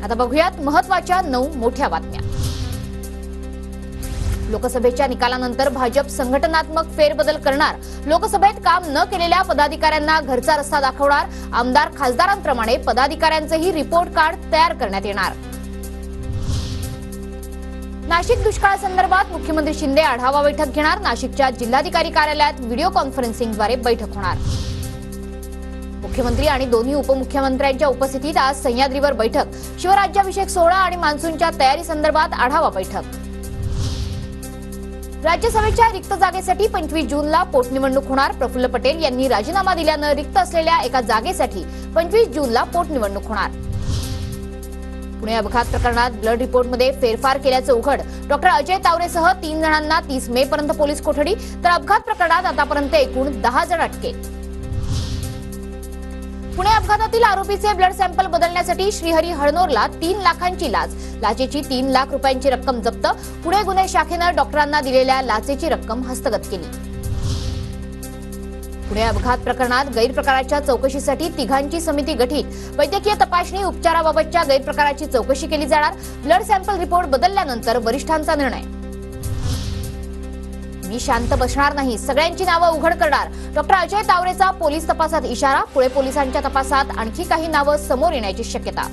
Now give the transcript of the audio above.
आता बघूयात महत्त्वाच्या 9 मोठ्या बातम्या। लोकसभेच्या निकालानंतर भाजप संघटनात्मक फेरबदल करणार। लोकसभेत काम न केलेल्या पदाधिकाऱ्यांना घरचा रस्ता दाखवणार। आमदार खासदारांप्रमाणे पदाधिकाऱ्यांचेही रिपोर्ट कार्ड तयार करण्यात येणार। नाशिक दुष्काळासंदर्भात मुख्यमंत्री शिंदे आढावा बैठक घेणार। नाशिकच्या जिल्हाधिकारी कार्यालयात व्हिडिओ कॉन्फरन्सिंगद्वारे बैठक होणार। मुख्यमंत्री आणि दोन्ही उपमुख्यमंत्र्यांच्या उपस्थितीत आज सह्याद्रीवर बैठक। शिवराज्याभिषेक सोहळा आणि मान्सूनच्या तयारी संदर्भात आढावा बैठक। राज्यसभेच्या रिक्त जागेसाठी 25 जूनला पोटनिवडणूक होणार। प्रफुल्ल पटेल यांनी राजीनामा दिल्यानं रिक्त असलेल्या एका जागेसाठी 25 जूनला पोटनिवडणूक होणार। पुणे अपघात प्रकरणात ब्लड रिपोर्टमध्ये फेरफार केल्याचं उघड। डॉक्टर अजय तावरेसह 3 जणांना 30 मे पर्यंत पोलीस कोठडी। तर अपघात प्रकरणात आतापर्यंत एकूण 10 जण अटकेत। पुणे अपघातातील आरोपीचे ब्लड सॅम्पल बदलण्यासाठी श्रीहरी हळनोरला 3 लाखांची लाच। लाचेची 3 लाख रुपयांची रक्कम जप्त। पुणे गुन्हे शाखेनं डॉक्टरांना दिलेल्या लाचेची रक्कम हस्तगत केली। पुणे अपघात प्रकरणात गैरप्रकाराच्या चौकशीसाठी 3घांची समिती गठीत। वैद्यकीय तपासणी उपचाराबाबतच्या गैरप्रकाराची चौकशी केली जाणार। ब्लड सॅम्पल रिपोर्ट बदलल्यानंतर वरिष्ठांचा निर्णय। मी शांत बसणार नाही, सगळ्यांची नावं उघड करणार। डॉक्टर अजय तावरेचा पोलीस तपासात इशारा। पुणे पोलिसांच्या तपासात आणखी काही नावं समोर येण्याची शक्यता।